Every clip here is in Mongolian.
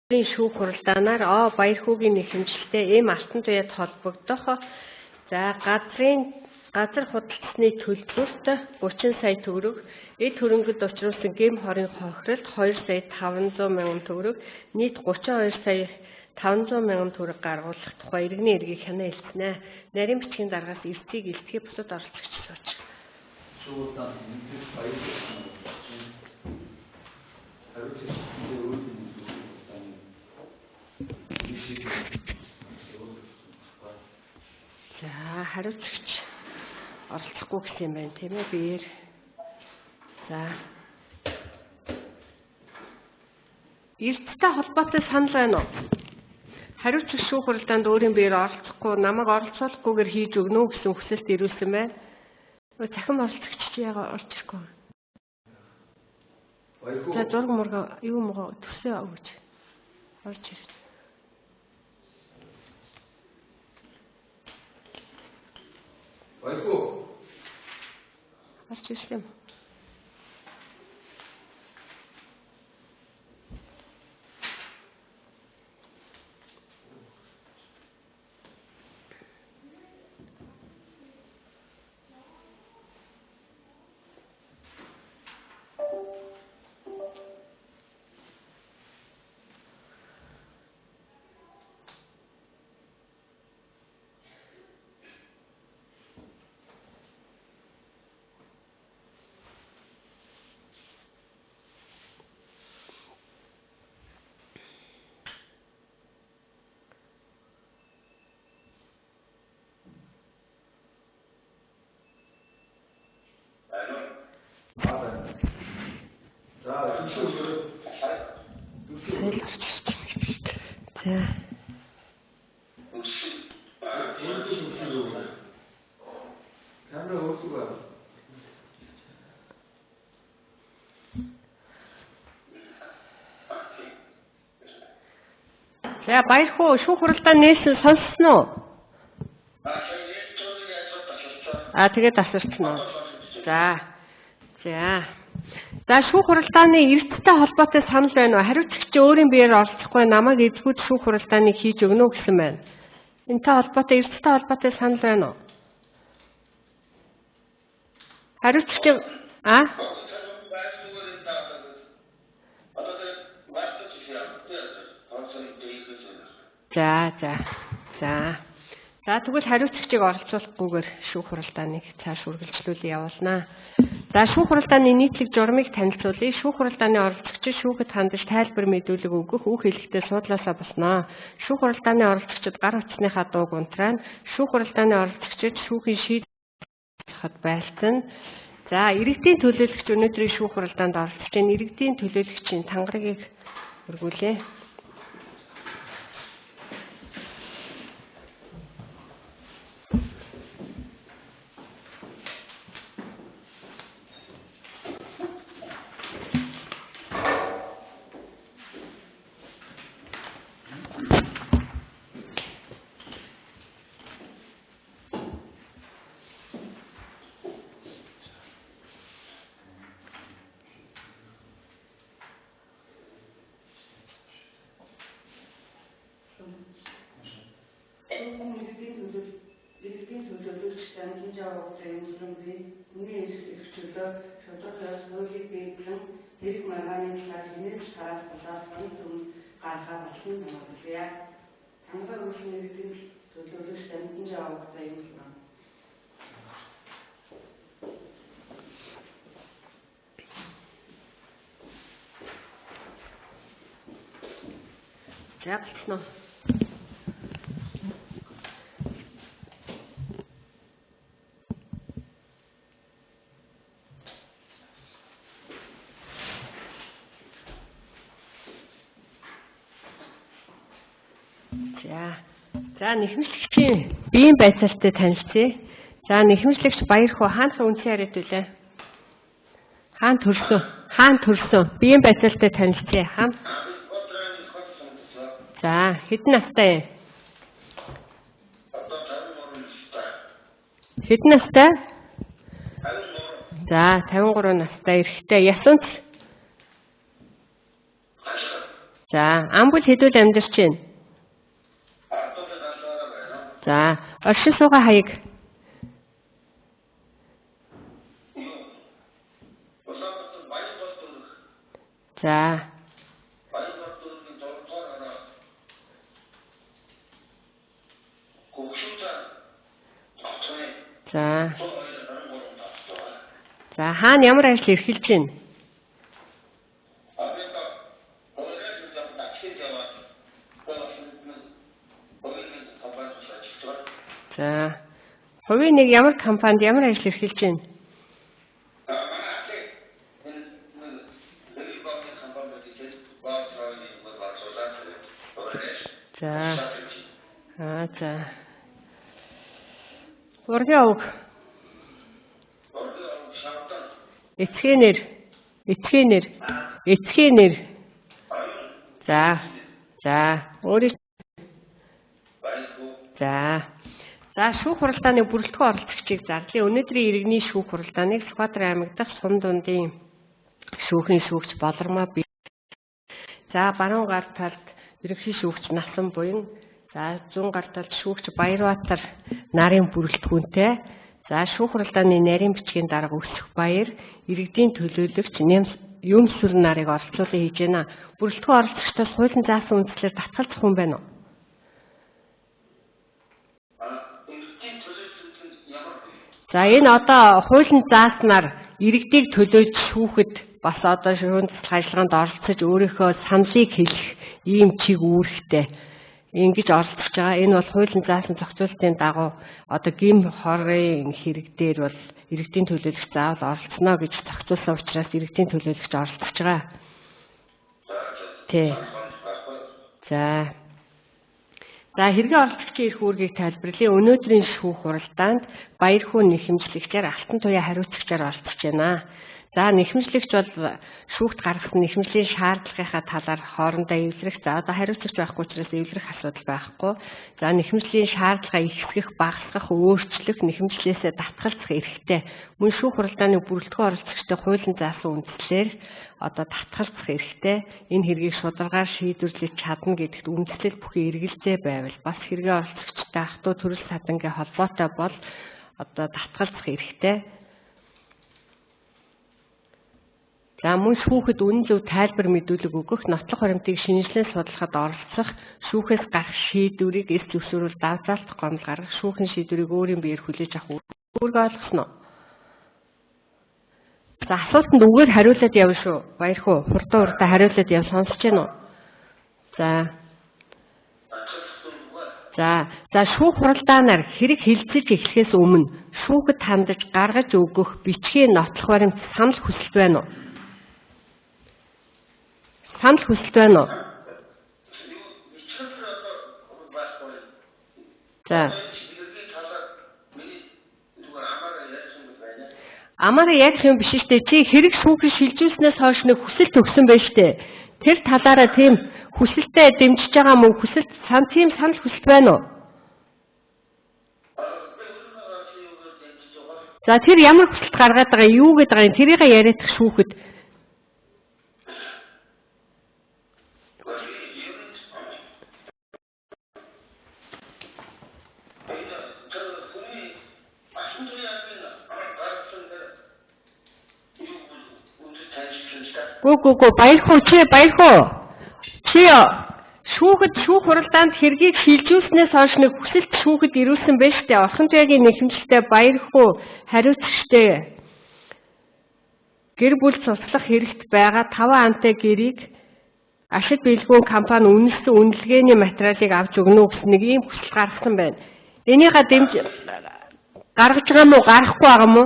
шүүх хуралдаанаар баяр хүүгийн нэхэмжлэлтэй эм алтан туяад холбогдох газар худалдсны төлбөрт 30 сая төгрөг, эд хөрөнгөд учруулсан гэм хорын хохиролд 2 сая 500 мянган төгрөг, нийт 32 сая 500 мянган төгрөг гаргуулах тухай иргэний эргийг хянаа хэлснэ. Нарийн бичгийн даргаас эрсдийг илтгэх бусад оролцогч сууч. За хариуцагч оролцохгүй гэсэн юм байна тийм ээ биеэр. За эрдтэй холбоотой санал байна уу? Хариуцагч шүүх хуралдаанд өөрийн биеэр оролцохгүй, намайг оролцуулахгүйгээр хийж өгнө үү гэсэн хүсэлт ирүүлсэн байна. Захин оролцогч чи яагаад орж ирэхгүй? За зураг мурга юу муу төсөө өгч орж ирсэн. Байку. Орж ирсэн. За баяр хүү шүүх хуралдаан нээсэн сонссон уу? Тэгээд асарсан уу? За шүүх хуралдааны эрдтэй холбоотой санал байна уу? Хариуцагч өөрийн биеэр оролцохгүй намайг эзгүүд шүүх хуралдааныг хийж өгнө үү гэсэн байна. Энэтэй холбоотой эрдтэй холбоотой санал байна уу? Хариуцагч За тэгвэл хариуцагчийг оролцуулахгүйгээр шүүх хуралдааныг цааш үргэлжлүүлэн явуулнаа. За шүүх хуралдааны нийтлэг журмыг танилцуулъя. Шүүх хуралдааны оролцогч шүүхэд хандаж тайлбар мэдүүлэг өгөх үг хэлэхдээ суудлаасаа босноо. Шүүх хуралдааны оролцогчид гар утасныхаа дууг унтраана. Шүүх хуралдааны оролцогчид шүүхийн шийдвэрлэхэд байлцсан. За иргэдийн төлөөлөгч өнөөдрийн шүүх хуралдаанд оролцож байна. Иргэдийн төлөөлөгчийн тангарыг өргүүлье. За болсноо. За нэхэмжлэгчийн биеийн байцаалтай танилцъя. За нэхэмжлэгч баяр хүү хаанхын үнцэн яриад үлээ? Хаан төрсөн. Биеийн байцаалтай танилцъя. За хэдэн настай юм? Хэдэн настай? За 53 настай эрэгтэй. Ясунц За, амбул хэдүүл амьдарч байна. За, оршин суугаа хаяг. За. За. За, хаана ямар ажил эрхэлж байна? За. Хувийн нэг ямар компанид ямар ажил эрхэлж байна? За. За. Ургийн овг. Эцгийнэр. За. За. Өөрийн. За. За, шүүх хуралдааны бүрэлдэхүүн оролцогчийг зарлая. Өнөөдрийн иргэний шүүх хуралдааныг Сүхбаатар аймаг дахь Сум дундын шүүхийн шүүгч Болормоо бий. За, баруун гар талд ерөнхий шүүгч Насан буян. За, зүүн гар талд шүүгч Баярбаатар нарын бүрэлдэхүүнтэй. За, шүүх хуралдааны нарийн бичгийн дарга Өсөх Баяр, иргэдийн төлөөлөгч Юмсүр нарыг оролцуулан хийж байна. Бүрэлдэхүүн оролцогчдоос хуулийн заасан үндслээр татгалзах хүн байна уу? За, энэ одоо хуулийн зааснаар иргэдийг төлөөж шүүхэд бас одоо шүүхийн засал ажиллагаанд оролцож өөрийнхөө саналыг хэлэх ийм чиг үүрэгтэй ингэж оролцож байгаа. Энэ бол хуулийн заасан зохицуулалтын дагуу одоо гим хорын хэрэг дээр бол иргэдийн төлөөлөгч заавал оролцоно гэж зохицуулсан учраас иргэдийн төлөөлөгч оролцож байгаа. Тий. За. За, хэргийн оролцогчийн эрх үүргийг тайлбарлая. Өнөөдрийн шүүх хуралдаанд Баярхүү нэхэмжлэгчээр Алтан туяа хариуцагчаар оролцож байна. За, нэхэмжлэгч бол шүүхт гаргасан нэхэмжлийн шаардлагынхаа талаар хоорондоо эвлэрэх. За, одоо хариуцагч байхгүй учраас эвлэрэх асуудал байхгүй. За, нэхэмжлийн шаардлагаа ихсгэх, багасгах, өөрчлөх, нэхэмжлээсээ татгалзах эрхтэй. Мөн шүүх хуралдааны бүрэлдэхүүн оролцогчтой хуулийн заасан үндслээр одоо татгалзах эрхтэй. Энэ хэргийг шударгаар шийдвэрлэж чадна гэдэгт үндэслэл бүхий эргэлзээ байвал бас хэргийн оролцогчтой ах トゥ төрөл садангийн холбоотой бол одоо татгалзах эрхтэй. За, мөн шүүхэд үнэн зөв тайлбар мэдүүлэг өгөх, нотлох баримтыг шинжилэн судлахад оролцох, шүүхээс гарах шийдвэрийг эс зөвшөөрөл давзаалтах гомдол гаргах, шүүхийн шийдвэрийг өөрийн биеэр хүлээж авах үүрэг ойлгосноо. За, асуултанд үгээр хариулаад явна шүү. Баярхүү, хурдан уртаа хариулаад яв сонсож байна уу? За. За, шүүх хуралдаанаар хэрэг хилцэж эхлэхээс өмнө шүүхэд хандаж гаргаж өгөх бичгийн нотлох баримт санал хүсэлт байна уу? Санал хүсэлт байна уу? За. Амаараа яг юм биш шүү дээ. Чи хэрэг шүүхийг шилжүүлснээс хойш нэг хүсэлт өгсөн байж тээ. Тэр талаараа тийм хүсэлтэд дэмжиж байгаа мөн хүсэлт тийм санал хүсэлт байна уу? За, тэр ямар хүсэлт гаргаад байгаа юу гэдэг байгаа юм тэрийг яриадах шүүхэд. Гү Баярхүү чи шүүхэд шүүх хуралдаанд хэргийг шилжүүлснээс хойш нэг хүсэлт шүүхэд ирүүлсэн байж тээ. Орхон туяагийн нэхэмжлэлтэй Баярхүү хариуцагчтай гэр бүл цуцлах хэрэгт байгаа 5 антай гэрийг ашиг биелгүүн компани үнэлсэн үнэлгээний материалыг авч өгнө үү гэсэн нэг ийм хүсэл гаргасан байна. Энийгээ дэмж гаргаж байгаа мó гарахгүй байгаа мó?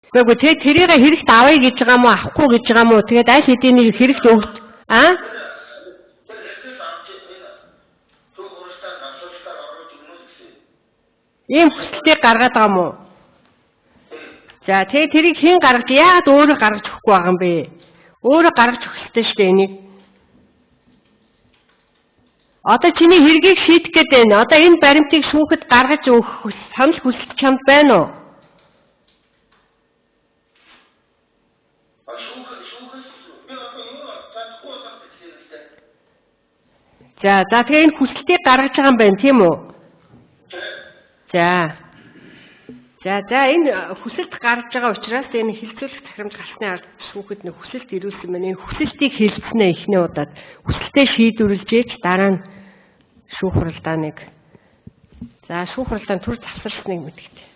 Гэхдээ тэрийг хэрэгт авъя гэж байгаа мó авахгүй гэж байгаа мó тэгээд аль хэдийн хэрэгт өгд ийм хүсэлтийг гаргаад байгаа мó? За, тэгээд тэрийг хэн гаргаж яагаад өөрөө гаргаж өгөхгүй байгаа юм бэ? Өөрөө гаргаж өгөхтэй шүү дээ энийг. Одоо чиний хэргийг шийдэх гээд байна. Одоо энэ баримтыг шүүхэд гаргаж өгөх санал хүсэлт чамд байна уу? За тэгээ энэ хүсэлтийг гаргаж байгаа юм байна, тийм үү? За энэ хүсэлт гарч байгаа учраас энэ хилцүүлэх захирамж гарсны ард шүүхэд нэг хүсэлт ирүүлсэн байна. Энэ хүсэлтийг хэлцэнэ эхний удаад. Хүсэлтээ шийдвэрлэж ээж дараа нь шүүх хуралдааныг. За шүүх хуралдаан түр завсарсныг мэдгэдэг.